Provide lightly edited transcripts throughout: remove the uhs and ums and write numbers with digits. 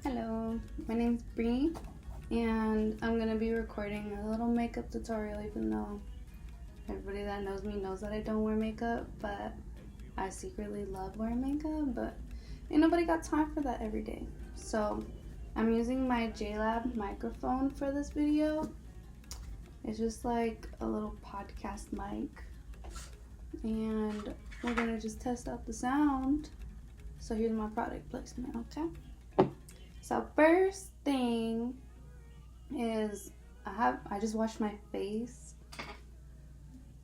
Hello, my name's Bree, and I'm gonna be recording a little makeup tutorial, even though everybody that knows me knows that I don't wear makeup, but I secretly love wearing makeup, but ain't nobody got time for that every day. So I'm using my JLab microphone for this video. It's just like a little podcast mic, and we're gonna just test out the sound. So here's my product placement, okay? So first thing is I just washed my face,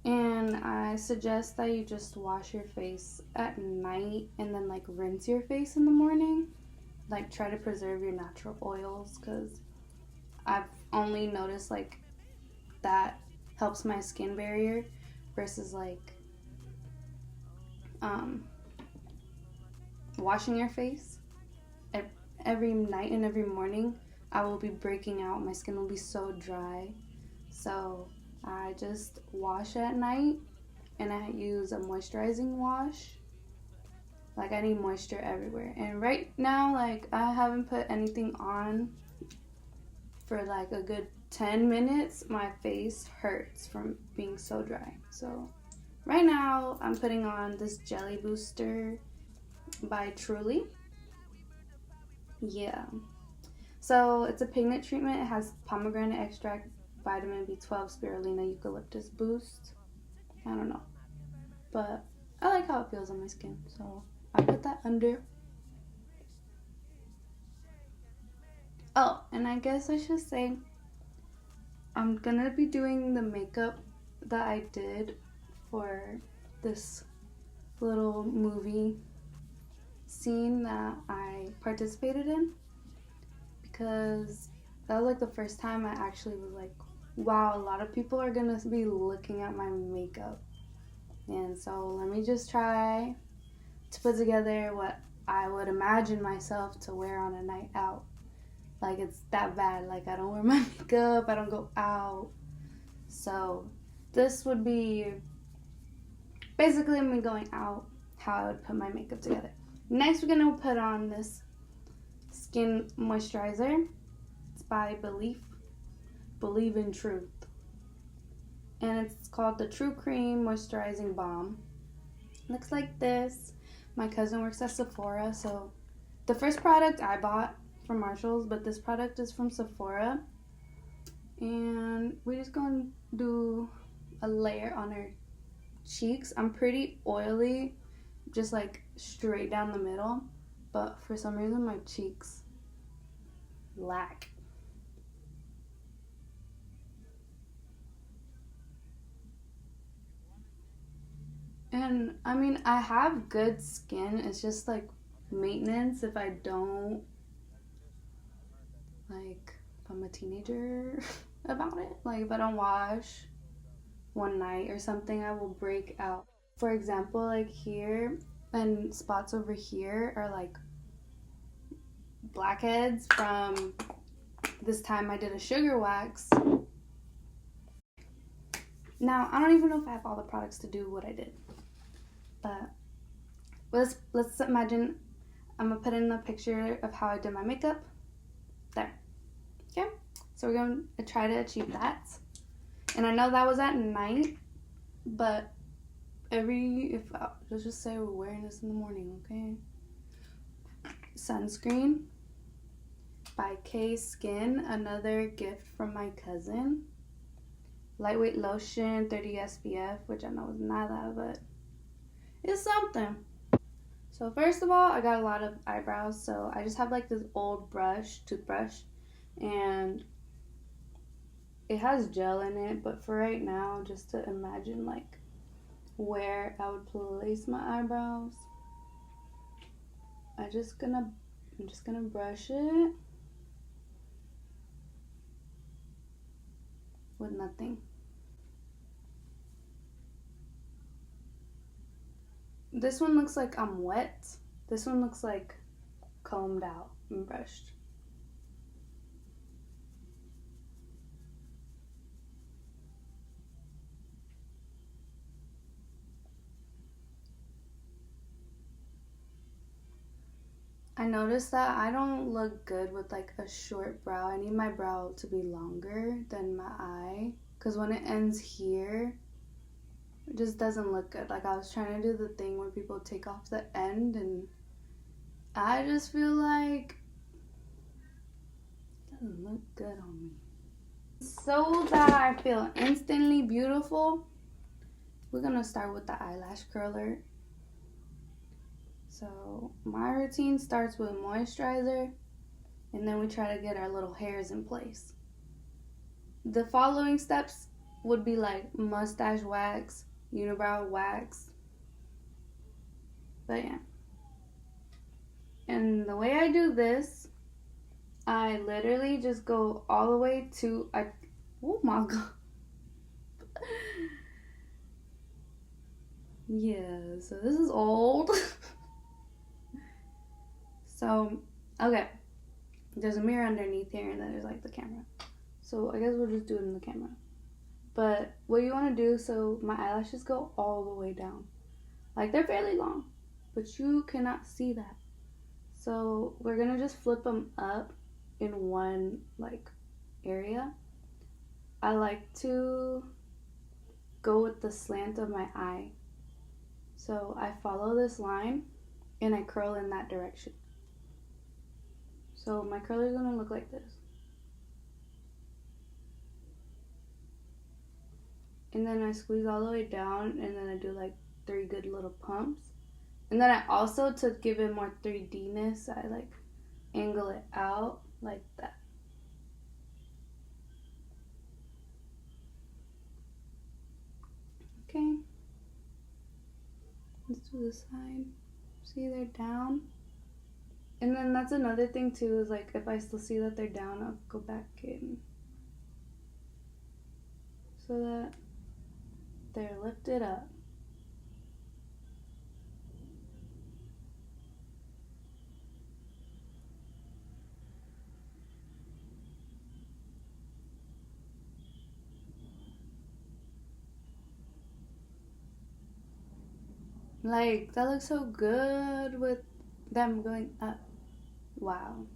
and I suggest that you just wash your face at night and then like rinse your face in the morning. Like try to preserve your natural oils, because I've only noticed like that helps my skin barrier versus like washing your face every night and every morning. I will be breaking out. My skin will be so dry. So I just wash at night, and I use a moisturizing wash. Like I need moisture everywhere. And right now, like I haven't put anything on for like a good 10 minutes. My face hurts from being so dry. So right now I'm putting on this Jelly Booster by Truly. Yeah. So it's a pigment treatment. It has pomegranate extract, vitamin B12, spirulina, eucalyptus boost. I don't know, but I like how it feels on my skin, so I put that under. Oh, and I guess I should say I'm gonna be doing the makeup that I did for this little movie scene that I participated in, because that was like the first time I actually was like, wow, a lot of people are gonna be looking at my makeup. And so let me just try to put together what I would imagine myself to wear on a night out. Like it's that bad. Like I don't wear my makeup, I don't go out. So this would be basically me going out, how I would put my makeup together. Next, we're gonna put on this skin moisturizer. It's by Believe in Truth, and it's called the True Cream Moisturizing Balm. Looks like this. My cousin works at Sephora, so the first product I bought from Marshalls, but this product is from Sephora, and we're just gonna do a layer on our cheeks. I'm pretty oily, just like straight down the middle, but for some reason my cheeks lack. And I mean, I have good skin. It's just like maintenance if I don't, like, if I'm a teenager about it. Like, if I don't wash one night or something, I will break out. For example, like here and spots over here are like blackheads from this time I did a sugar wax. Now, I don't even know if I have all the products to do what I did. But let's imagine I'm gonna put in a picture of how I did my makeup. There. Okay? So we're gonna try to achieve that. And I know that was at night, but let's just say we're wearing this in the morning, okay? Sunscreen by K Skin, another gift from my cousin. Lightweight lotion, 30 SPF, which I know is not that, but it's something. So first of all, I got a lot of eyebrows, so I just have like this old toothbrush, and it has gel in it, but for right now, just to imagine like where I would place my eyebrows, I'm just gonna brush it with nothing. This one looks like I'm wet. This one looks like combed out and brushed. I noticed that I don't look good with like a short brow. I need my brow to be longer than my eye, because when it ends here, it just doesn't look good. Like I was trying to do the thing where people take off the end, and I just feel like it doesn't look good on me. So that I feel instantly beautiful, we're gonna start with the eyelash curler. So my routine starts with moisturizer, and then we try to get our little hairs in place. The following steps would be like mustache wax, unibrow wax. But yeah. And the way I do this, I literally just go all the way to, oh my god. Yeah, so this is old. So, okay. There's a mirror underneath here, and then there's like the camera. So I guess we'll just do it in the camera. But what you want to do, so my eyelashes go all the way down. Like they're fairly long, but you cannot see that. So we're gonna just flip them up in one like area. I like to go with the slant of my eye. So I follow this line and I curl in that direction. So my curler is gonna look like this. And then I squeeze all the way down, and then I do like 3 good little pumps. And then I also, to give it more 3D-ness, I like angle it out like that. Okay. Let's do this side. See, they're down. And then that's another thing too, is like if I still see that they're down, I'll go back in so that they're lifted up. Like, that looks so good with them going up. Wow.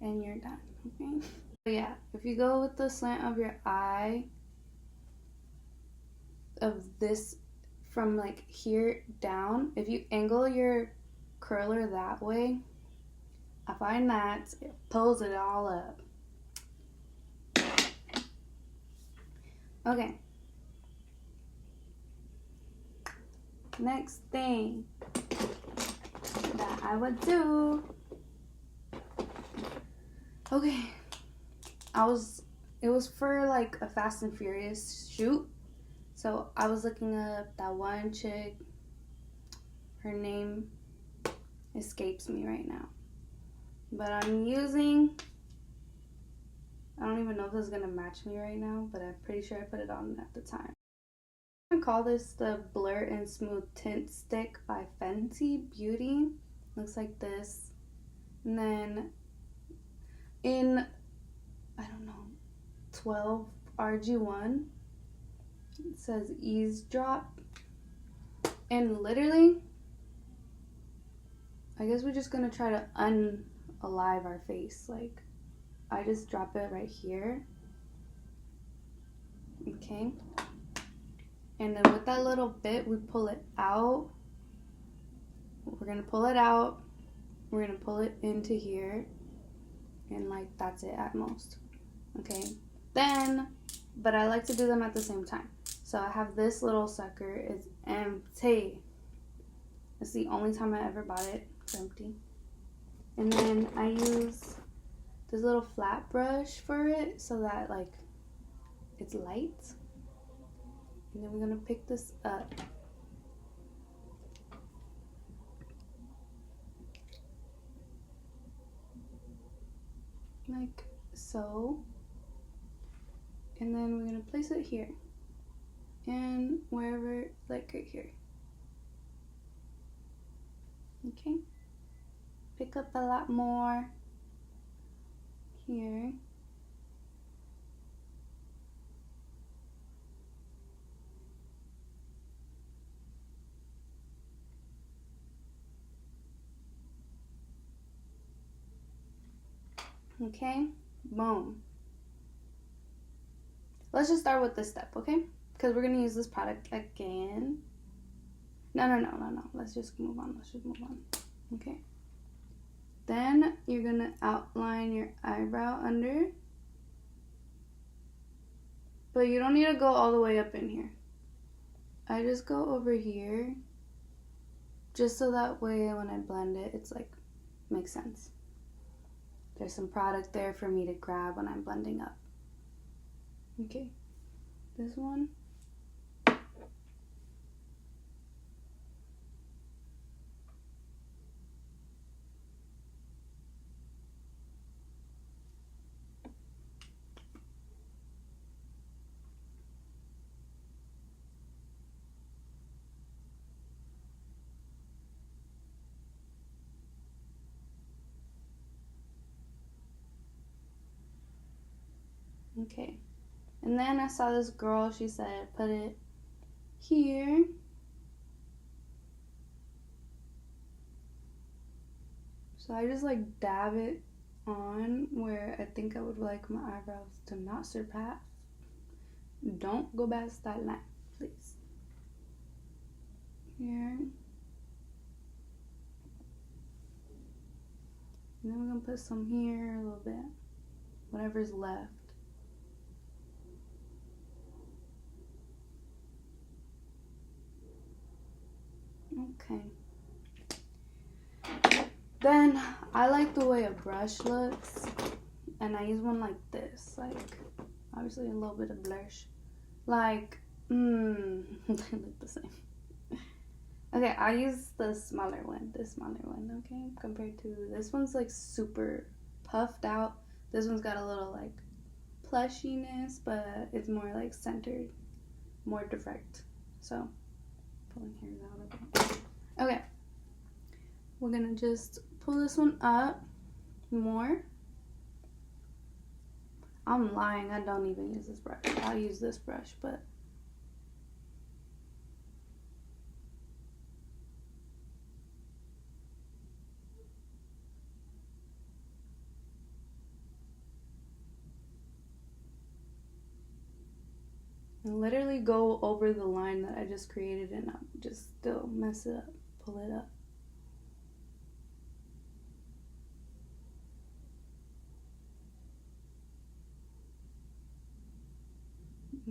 And you're done, okay? So yeah, if you go with the slant of your eye, of this from like here down, if you angle your curler that way, I find that it pulls it all up. Okay. Next thing that I would do. Okay. It was for like a Fast and Furious shoot. So I was looking up that one chick. Her name escapes me right now. But I'm using, I don't even know if this is gonna match me right now, but I'm pretty sure I put it on at the time. I'm gonna call this the Blur and Smooth Tint Stick by Fenty Beauty. Looks like this. And then in, I don't know, 12 RG1, it says eavesdrop. And literally, I guess we're just gonna try to unalive our face. Like, I just drop it right here. Okay. And then with that little bit, we pull it out. We're gonna pull it out. We're gonna pull it into here. And like, that's it at most. Okay. Then, but I like to do them at the same time. So I have this little sucker. It's empty. It's the only time I ever bought it. It's empty. And then I use this little flat brush for it so that like it's light. And then we're gonna pick this up. Like so. And then we're gonna place it here. And wherever, like right here. Okay. Pick up a lot more here. Okay, boom. Let's just start with this step, okay? Because we're going to use this product again. No. Let's just move on. Okay. Then you're going to outline your eyebrow under. But you don't need to go all the way up in here. I just go over here. Just so that way when I blend it, it's like, makes sense. There's some product there for me to grab when I'm blending up. Okay. This one. Okay. And then I saw this girl, she said, put it here. So I just like dab it on where I think I would like my eyebrows to not surpass. Don't go past that line, please. Here. And then we're gonna put some here a little bit. Whatever's left. Okay. Then I like the way a brush looks, and I use one like this, like obviously a little bit of blush, like they look the same. Okay, I use the smaller one, okay, compared to this one's like super puffed out. This one's got a little like plushiness, but it's more like centered, more direct. So pulling hairs out of it. Okay, we're gonna just pull this one up more. I'm lying, I don't even use this brush. I'll use this brush, but literally go over the line that I just created and I'll just still mess it up, pull it up.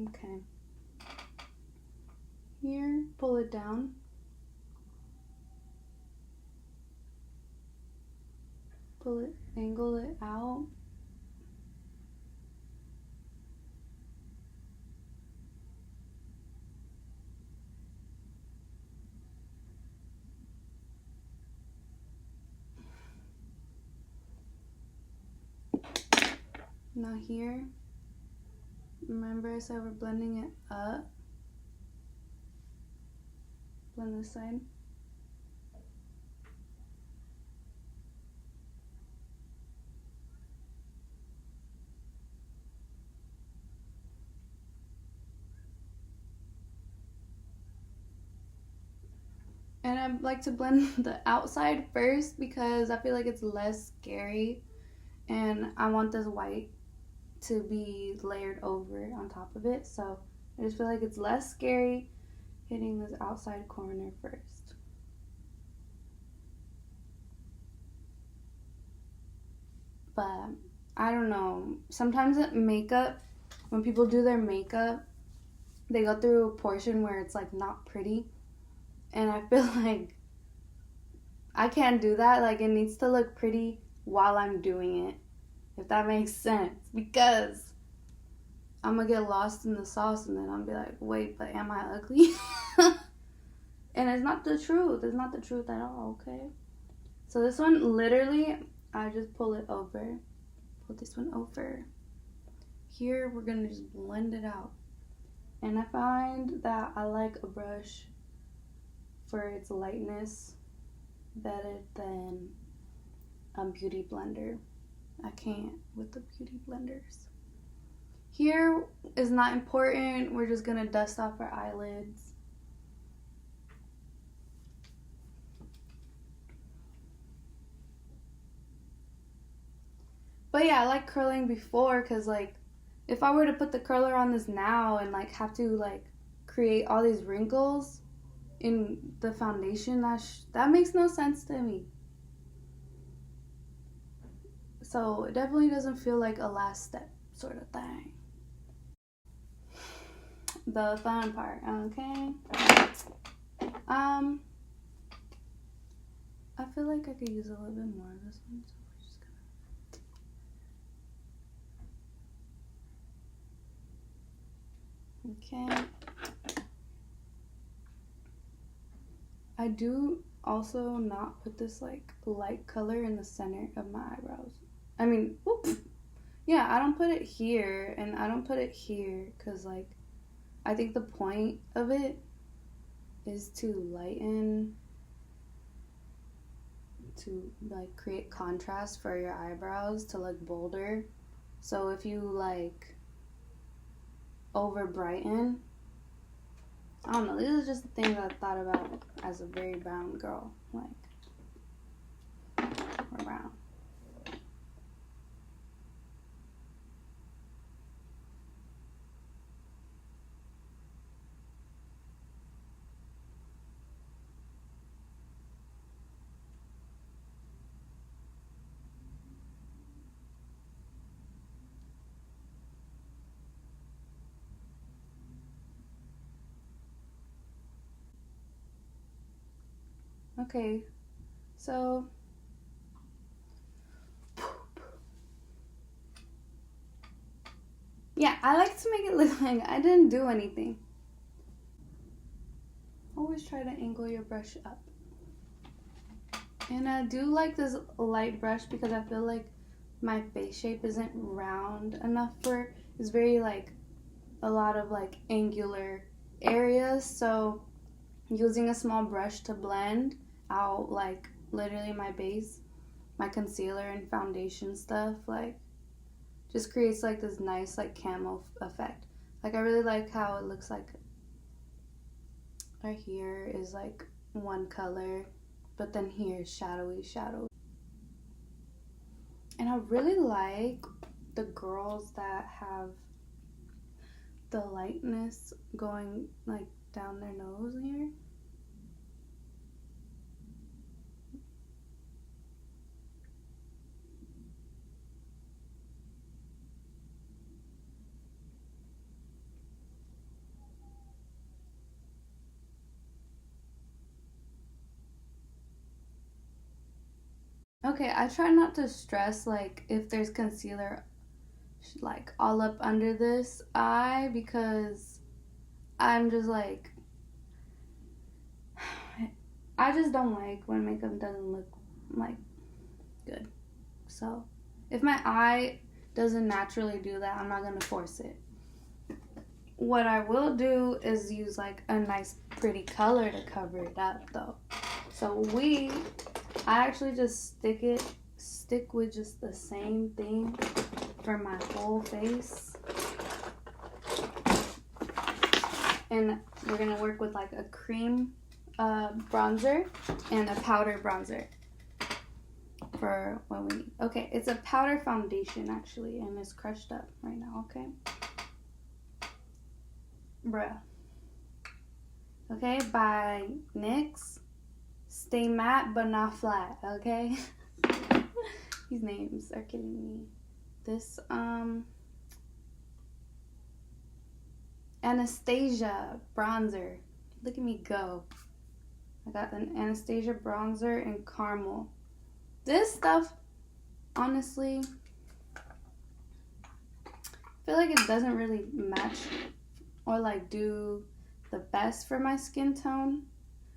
Okay. Here, pull it down. Pull it, angle it out. Now here, remember I said we're blending it up. Blend this side. And I like to blend the outside first because I feel like it's less scary and I want this white to be layered over on top of it. So I just feel like it's less scary hitting this outside corner first. But I don't know. Sometimes makeup, when people do their makeup, they go through a portion where it's like not pretty. And I feel like I can't do that. Like it needs to look pretty while I'm doing it, if that makes sense. Because I'm gonna get lost in the sauce and then I'll be like, wait, but am I ugly? And it's not the truth. It's not the truth at all, okay? So this one, literally, I just pull it over. Pull this one over. Here, we're gonna just blend it out. And I find that I like a brush for its lightness better than a beauty blender. I can't with the beauty blenders. Here is not important. We're just gonna dust off our eyelids. But yeah, I like curling before because, like, if I were to put the curler on this now and, like, have to, like, create all these wrinkles in the foundation, that makes no sense to me. So it definitely doesn't feel like a last step sort of thing. The fun part, okay? I feel like I could use a little bit more of this one, so we're just gonna... Okay. I do also not put this, like, light color in the center of my eyebrows. I mean, whoops. Yeah, I don't put it here, and I don't put it here, because, like, I think the point of it is to lighten, to, like, create contrast for your eyebrows to look bolder. So if you, like, over brighten, I don't know, this is just the thing that I thought about as a very brown girl, like, or brown. Okay, so yeah, I like to make it look like I didn't do anything. Always try to angle your brush up. And I do like this light brush because I feel like my face shape isn't round enough for, it's very, like, a lot of, like, angular areas. So using a small brush to blend out, like, literally my base, my concealer and foundation stuff, like, just creates, like, this nice, like, camo effect. Like, I really like how it looks like right here is, like, one color, but then here is shadowy. And I really like the girls that have the lightness going, like, down their nose here. Okay, I try not to stress, like, if there's concealer, like, all up under this eye, because I'm just, like, I just don't like when makeup doesn't look, like, good. So if my eye doesn't naturally do that, I'm not going to force it. What I will do is use, like, a nice pretty color to cover it up, though. So I actually just stick with just the same thing for my whole face. And we're going to work with, like, a cream bronzer and a powder bronzer for what we need. Okay, it's a powder foundation, actually, and it's crushed up right now, okay? Bruh. Okay, by NYX. Stay matte but not flat, okay? These names are killing me. This, Anastasia bronzer. Look at me go. I got an Anastasia bronzer in caramel. This stuff, honestly, I feel like it doesn't really match or, like, do the best for my skin tone.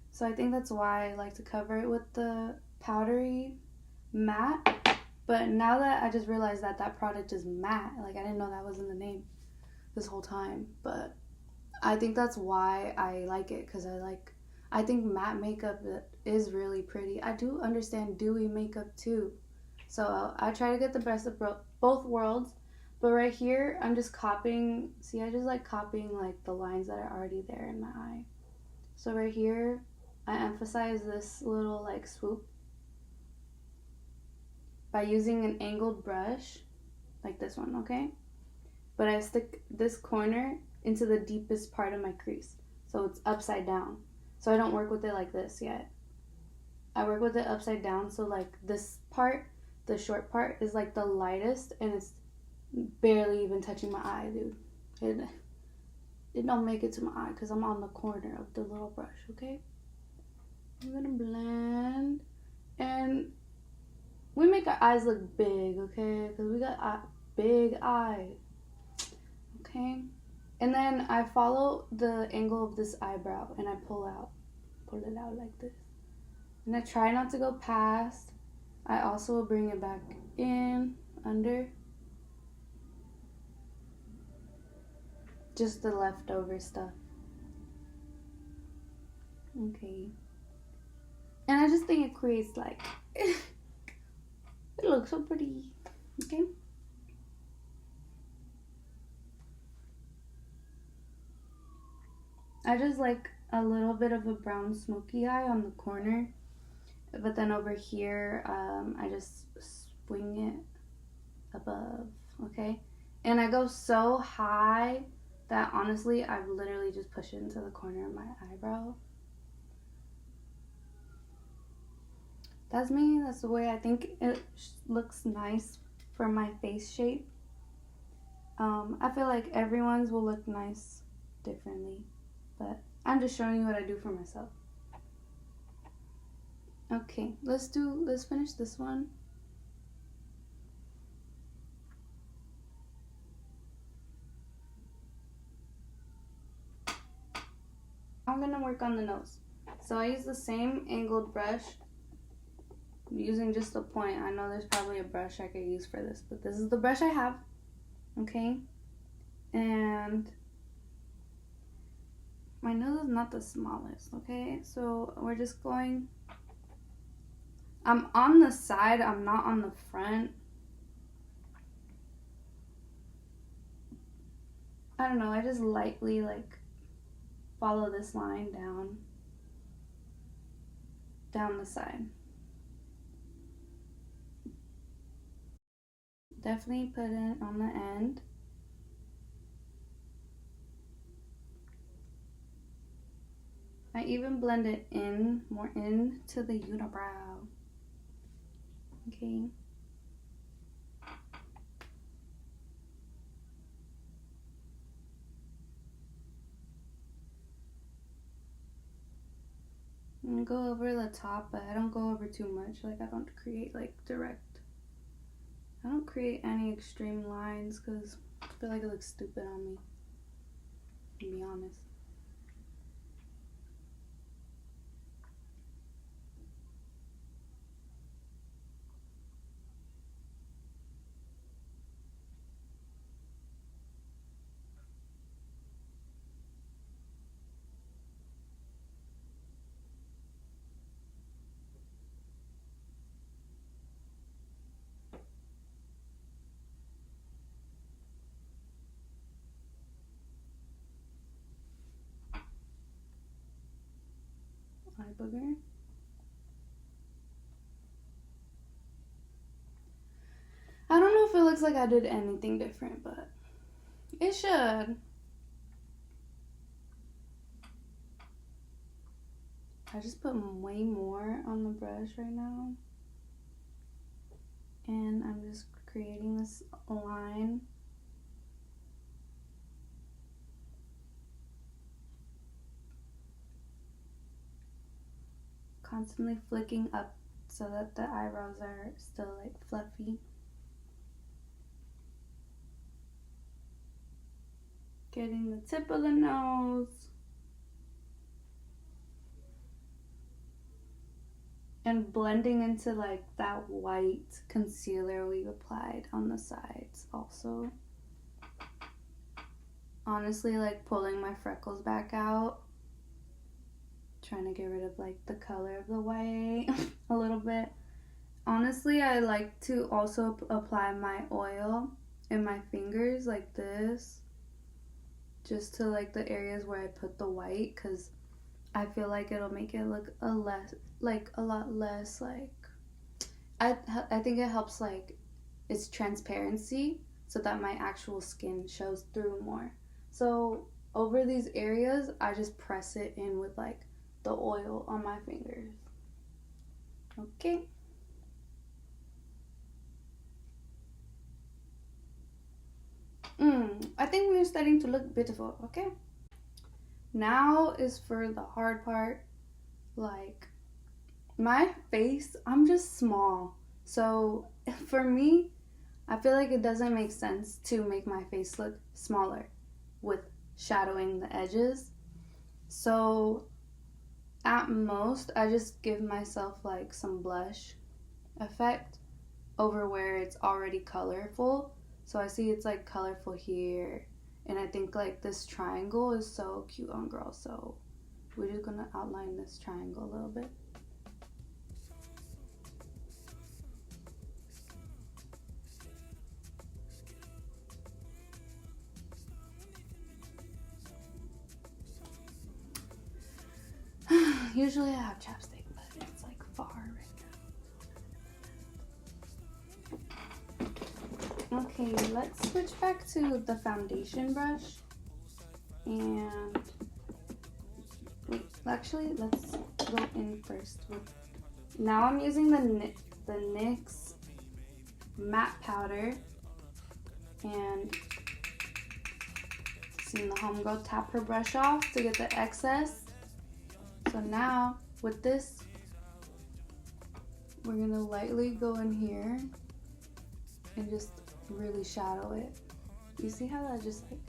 So I think that's why I like to cover it with the powdery matte. But now that I just realized that that product is matte, like, I didn't know that was in the name this whole time. But I think that's why I like it, because I think matte makeup is really pretty. I do understand dewy makeup too. So I try to get the best of both worlds. But right here, I'm just copying. See, I just like copying, like, the lines that are already there in my eye. So right here, I emphasize this little, like, swoop by using an angled brush like this one, okay? But I stick this corner into the deepest part of my crease, so it's upside down. So I don't work with it like this yet. I work with it upside down, so like this part, the short part, is like the lightest, and it's barely even touching my eye, dude. It don't make it to my eye because I'm on the corner of the little brush, okay? I'm gonna blend, and we make our eyes look big, okay? Because we got big eyes, okay? And then I follow the angle of this eyebrow, and I pull it out like this. And I try not to go past. I also will bring it back in, under. Just the leftover stuff. Okay. And I just think it creates like, it looks so pretty. Okay. I just like a little bit of a brown smoky eye on the corner. But then over here, I just swing it above, okay? And I go so high that honestly, I've literally just pushed it into the corner of my eyebrow. That's me. That's the way I think it looks nice for my face shape. I feel like everyone's will look nice differently, but I'm just showing you what I do for myself. Okay, let's finish this one. I'm gonna work on the nose. So I use the same angled brush, using just a point. I know there's probably a brush I could use for this, but this is the brush I have, okay? And my nose is not the smallest, okay? So we're just going, I'm on the side, I'm not on the front. I don't know, I just lightly like follow this line down the side. Definitely put it on the end. I even blend it in, more into the unibrow. Okay. I'm gonna go over the top, but I don't go over too much. Like, I don't create like direct. I don't create any extreme lines because I feel like it looks stupid on me, to be honest. Eye booger. I don't know if it looks like I did anything different, but it should. I just put way more on the brush right now. And I'm just creating this line. Constantly flicking up so that the eyebrows are still like fluffy. Getting the tip of the nose. And blending into like that white concealer we applied on the sides also. Honestly, like pulling my freckles back out. Trying to get rid of like the color of the white a little bit. Honestly, I like to also apply my oil in my fingers like this. Just to like the areas where I put the white, because I feel like it'll make it look a lot less like, I think it helps like its transparency, so that my actual skin shows through more. So over these areas, I just press it in with like the oil on my fingers. Okay. I think we're starting to look beautiful, okay? Now is for the hard part. Like, my face, I'm just small. So for me, I feel like it doesn't make sense to make my face look smaller with shadowing the edges. So at most, I just give myself like some blush effect over where it's already colorful. So I see it's like colorful here, and I think like this triangle is so cute on girls, so we're just gonna outline this triangle a little bit. Usually I have chapstick, but it's like far right now. Okay, let's switch back to the foundation brush. And wait, actually, let's go in first. Now I'm using the NYX matte powder, and seeing the homegirl tap her brush off to get the excess. So now with this, we're gonna lightly go in here and just really shadow it. You see how that just like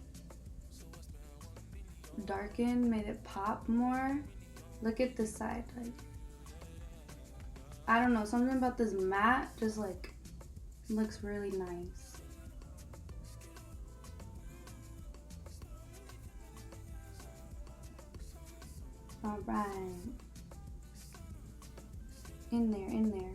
darkened, made it pop more? Look at this side, like, I don't know, something about this matte just like looks really nice. All right, in there, in there.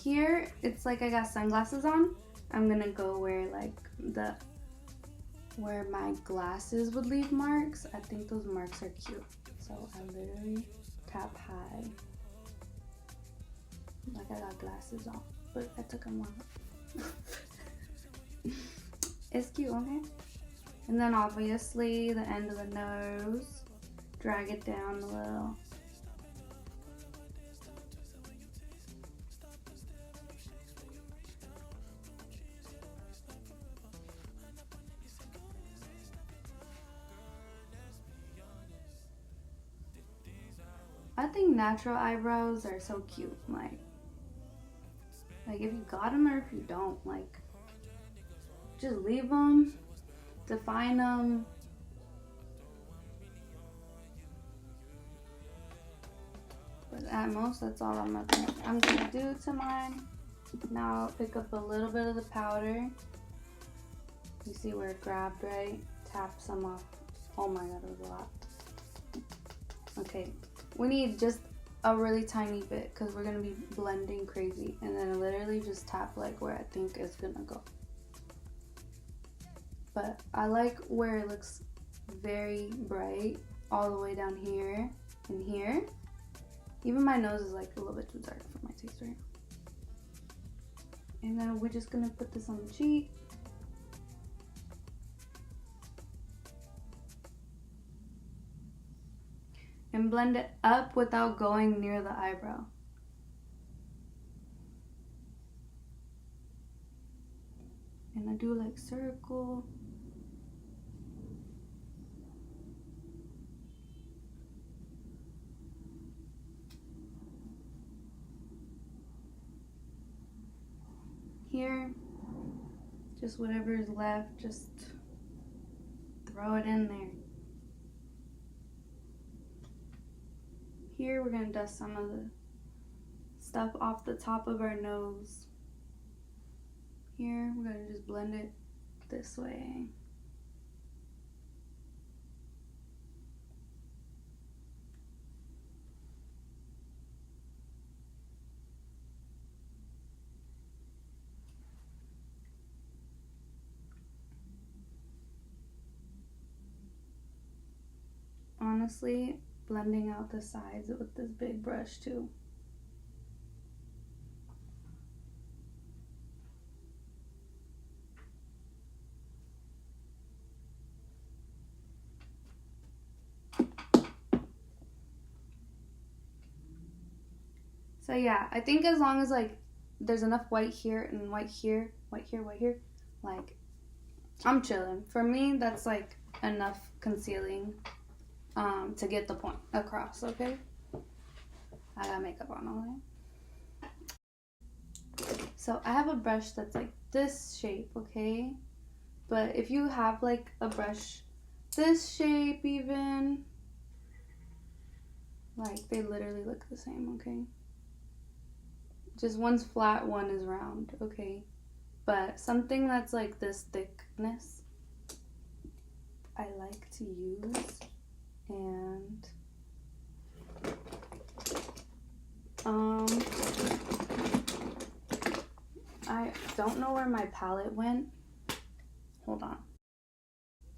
Here, it's like I got sunglasses on. I'm gonna go where like where my glasses would leave marks. I think those marks are cute. So I literally tap high. Like I got glasses on, but I took them off. It's cute, okay? And then obviously the end of the nose, drag it down a little. I think natural eyebrows are so cute. Like if you got them or if you don't, like, just leave them, define them. But at most, that's all I'm gonna do to mine. Now I'll pick up a little bit of the powder. You see where it grabbed, right? Tap some off. Oh my god, it was a lot. Okay, we need just a really tiny bit because we're gonna be blending crazy, and then literally just tap like where I think it's gonna go. But I like where it looks very bright all the way down here and here. Even my nose is like a little bit too dark for my taste right now. And then we're just gonna put this on the cheek. And blend it up without going near the eyebrow. And I do like circle. Here, just whatever is left, just throw it in there. Here, we're gonna dust some of the stuff off the top of our nose. Here, we're gonna just blend it this way. Honestly, blending out the sides with this big brush too. So yeah, I think as long as like there's enough white here and white here, white here, white here, like I'm chilling. For me, that's like enough concealing to get the point across, okay? I got makeup on all right. So I have a brush that's like this shape, okay? But if you have like a brush this shape even, like they literally look the same, okay? Just one's flat, one is round, okay? But something that's like this thickness, I like to use. And I don't know where my palette went. Hold on.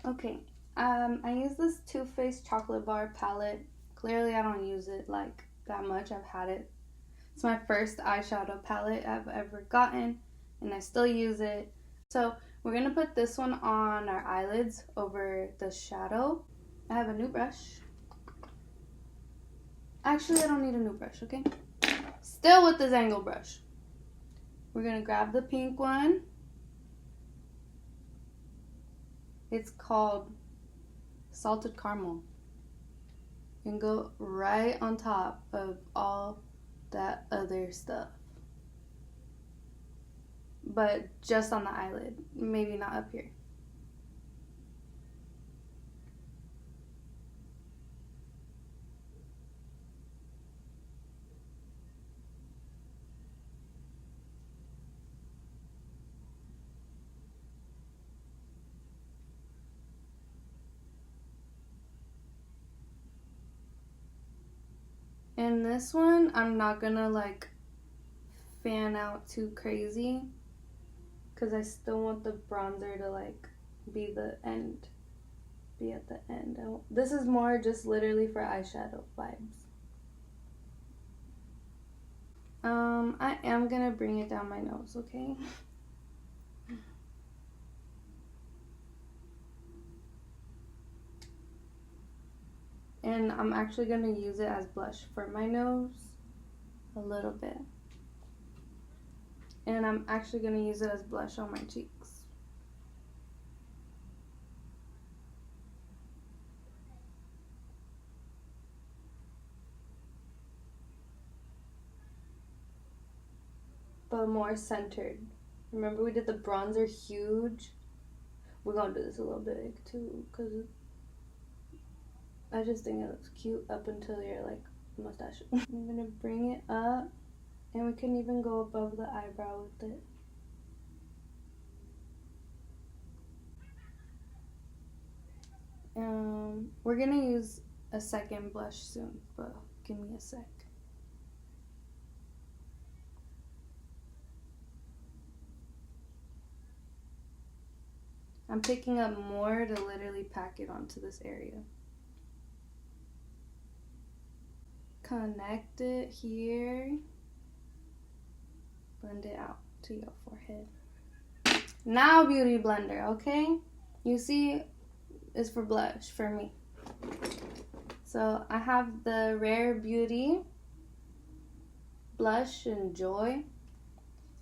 Okay, I use this Too Faced Chocolate Bar palette. Clearly I don't use it like that much. I've had it. It's my first eyeshadow palette I've ever gotten, and I still use it. So we're gonna put this one on our eyelids over the shadow. I have a new brush. Actually, I don't need a new brush, okay? Still with this angle brush. We're gonna grab the pink one. It's called Salted Caramel. And go right on top of all that other stuff. But just on the eyelid, maybe not up here. And this one, I'm not gonna like fan out too crazy because I still want the bronzer to like be at the end. This is more just literally for eyeshadow vibes. I am gonna bring it down my nose, okay? And I'm actually gonna use it as blush for my nose a little bit. And I'm actually gonna use it as blush on my cheeks. But more centered. Remember we did the bronzer huge? We're gonna do this a little big too, because I just think it looks cute up until your like mustache. I'm gonna bring it up, and we can even go above the eyebrow with it. We're gonna use a second blush soon, but give me a sec. I'm picking up more to literally pack it onto this area. Connect it here. Blend it out to your forehead. Now Beauty Blender, okay? You see, it's for blush for me. So I have the Rare Beauty Blush and Joy.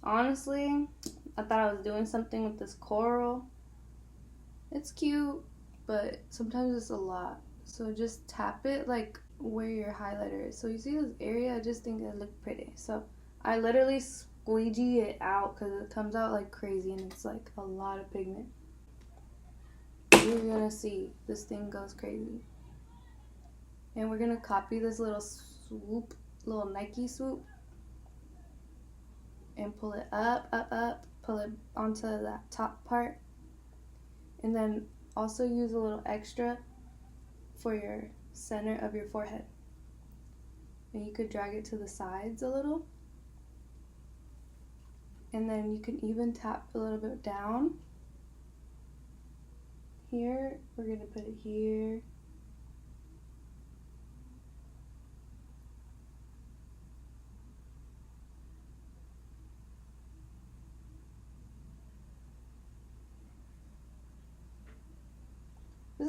Honestly, I thought I was doing something with this coral. It's cute, but sometimes it's a lot. So just tap it like where your highlighter is. So you see this area, I just think it looked pretty. So I literally squeegee it out because it comes out like crazy and it's like a lot of pigment. You're gonna see this thing goes crazy. And we're gonna copy this little swoop, little Nike swoop, and pull it up, up, up, pull it onto that top part. And then also use a little extra for your center of your forehead. And you could drag it to the sides a little. And then you can even tap a little bit down. Here, we're gonna put it here.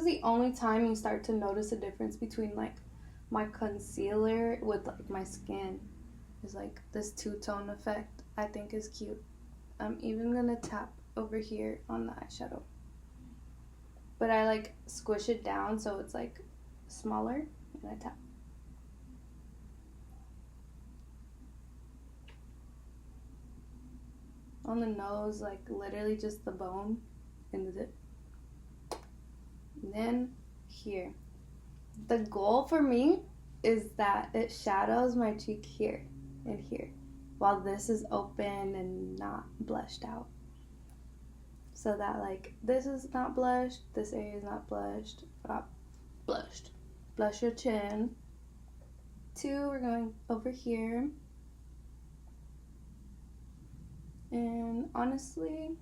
is the only time you start to notice a difference between like my concealer with like my skin. Is like this two-tone effect. I think is cute. I'm even gonna tap over here on the eyeshadow, but I like squish it down so it's like smaller, and I tap. On the nose, like literally just the bone and the tip. And then here. The goal for me is that it shadows my cheek here and here, while this is open and not blushed out. So that like this is not blushed, this area is not blushed, not blushed. Blush your chin. 2, we're going over here. And honestly,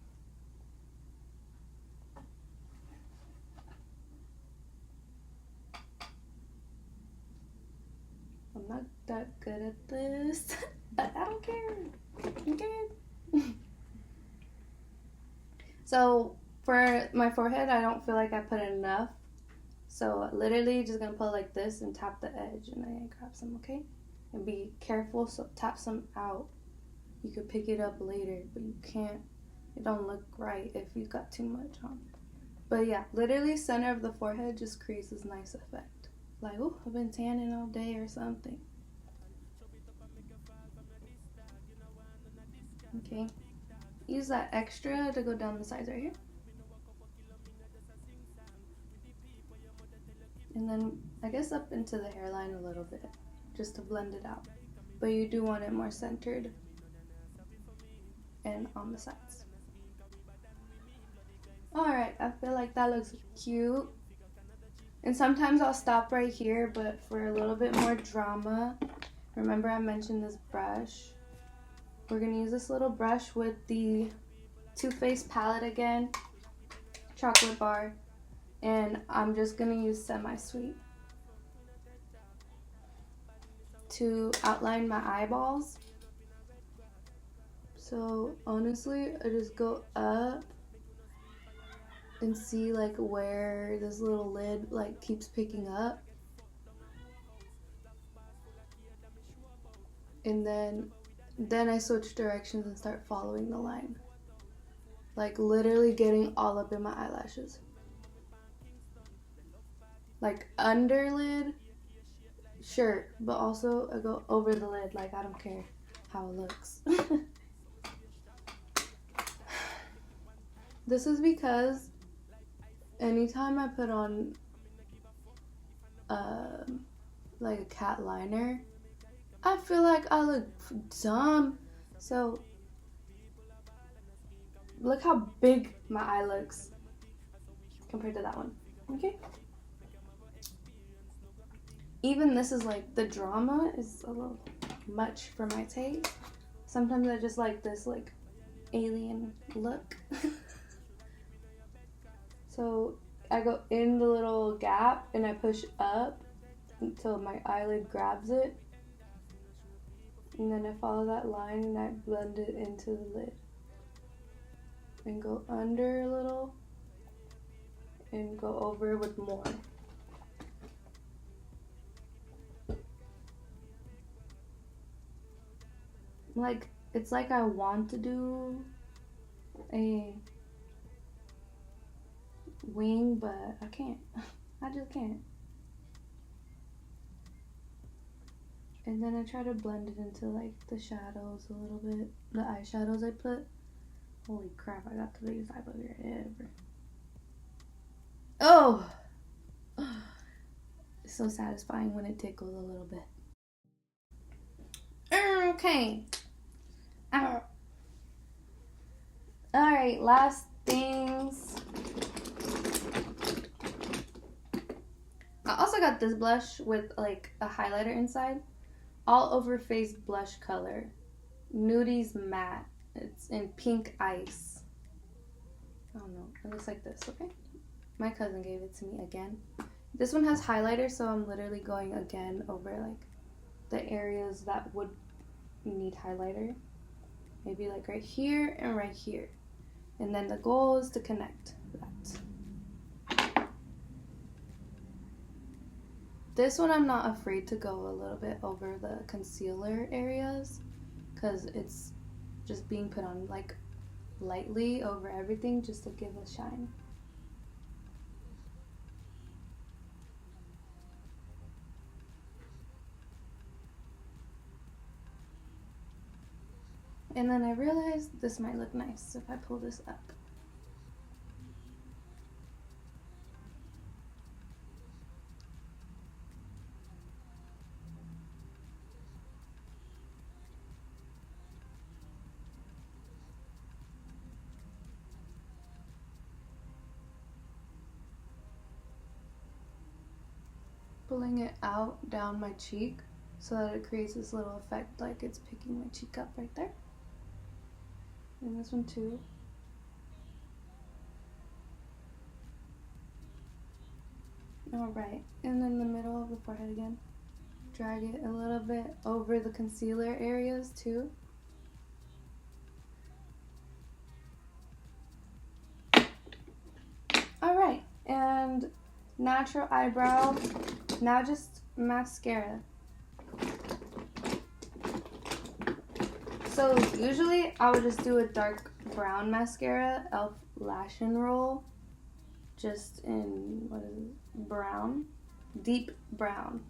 I'm not that good at this, but I don't care. Okay. So for my forehead, I don't feel like I put enough. So literally just gonna put like this and tap the edge, and then grab some, okay? And be careful, so tap some out. You could pick it up later, but you can't. It don't look right if you got too much on. But yeah, literally center of the forehead just creates this nice effect. Like, oh, I've been tanning all day or something. Okay. Use that extra to go down the sides right here. And then I guess up into the hairline a little bit, just to blend it out. But you do want it more centered and on the sides. Alright, I feel like that looks cute. And sometimes I'll stop right here, but for a little bit more drama, remember I mentioned this brush. We're going to use this little brush with the Too Faced palette again, chocolate bar, and I'm just going to use Semi-Sweet to outline my eyeballs. So honestly, I just go up and see like where this little lid like keeps picking up. And then I switch directions and start following the line. Like literally getting all up in my eyelashes. Like under lid, sure, but also I go over the lid, like I don't care how it looks. This is because anytime I put on like a cat liner, I feel like I look dumb. So look how big my eye looks compared to that one. Okay? Even this is like, the drama is a little much for my taste. Sometimes I just like this like alien look. So I go in the little gap and I push up until my eyelid grabs it. And then I follow that line and I blend it into the lid. And go under a little and go over with more. Like, it's like I want to do a wing, but I can't. I just can't. And then I try to blend it into like the shadows a little bit. The eyeshadows I put. Holy crap, I got the biggest eye bugger ever. Oh! It's so satisfying when it tickles a little bit. Okay. Alright, last things. I also got this blush with like a highlighter inside. All over face blush color. Nudies Matte. It's in pink ice. I don't know. It looks like this, okay? My cousin gave it to me again. This one has highlighter, so I'm literally going again over like the areas that would need highlighter. Maybe like right here and right here. And then the goal is to connect that. This one I'm not afraid to go a little bit over the concealer areas because it's just being put on like lightly over everything just to give a shine. And then I realized this might look nice if I pull this up. Pulling it out down my cheek so that it creates this little effect like it's picking my cheek up right there. And this one too. Alright, and then the middle of the forehead again. Drag it a little bit over the concealer areas too. Alright, and natural eyebrow. Now just mascara. So usually I would just do a dark brown mascara, e.l.f. Lash and Roll, just in, what is it, brown, deep brown.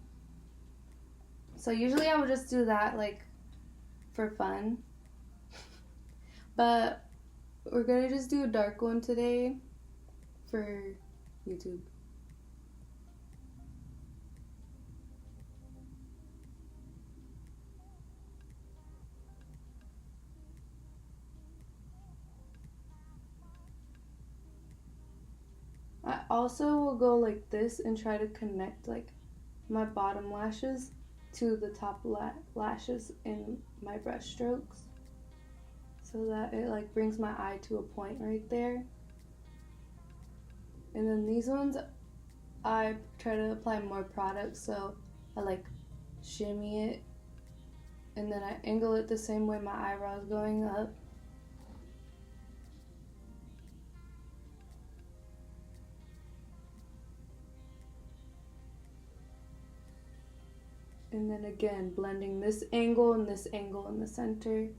So usually I would just do that like for fun, but we're gonna just do a dark one today for YouTube. I also will go like this and try to connect like my bottom lashes to the top lashes in my brush strokes so that it like brings my eye to a point right there. And then these ones I try to apply more product, so I like shimmy it and then I angle it the same way my eyebrows going up. And then again, blending this angle and this angle in the center.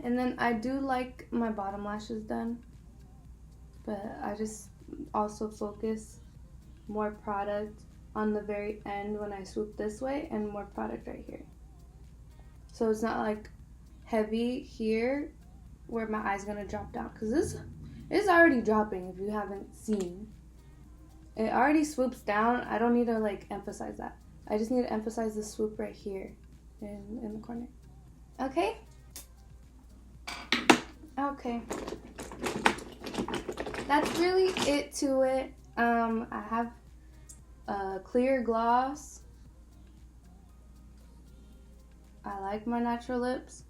And then I do like my bottom lashes done, but I just also focus more product on the very end when I swoop this way and more product right here. So it's not like heavy here where my eye's gonna drop down, because this is already dropping if you haven't seen. It already swoops down. I don't need to like emphasize that. I just need to emphasize the swoop right here in the corner. Okay? Okay. That's really it to it. I have a clear gloss. I like my natural lips.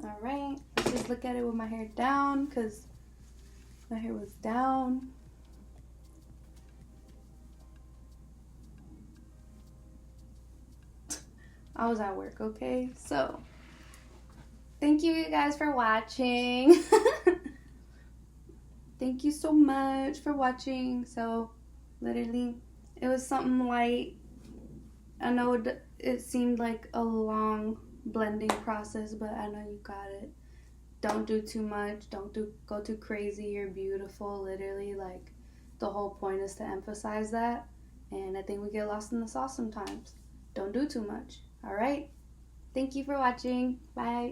Alright, let's just look at it with my hair down, because my hair was down. I was at work, okay? So, thank you guys for watching. Thank you so much for watching. So, literally, it was something light. I know it seemed like a long blending process, but I know you got it. Don't do too much. Don't go too crazy. You're beautiful. Literally, like, the whole point is to emphasize that. And I think we get lost in the sauce sometimes. Don't do too much. All right? Thank you for watching. Bye.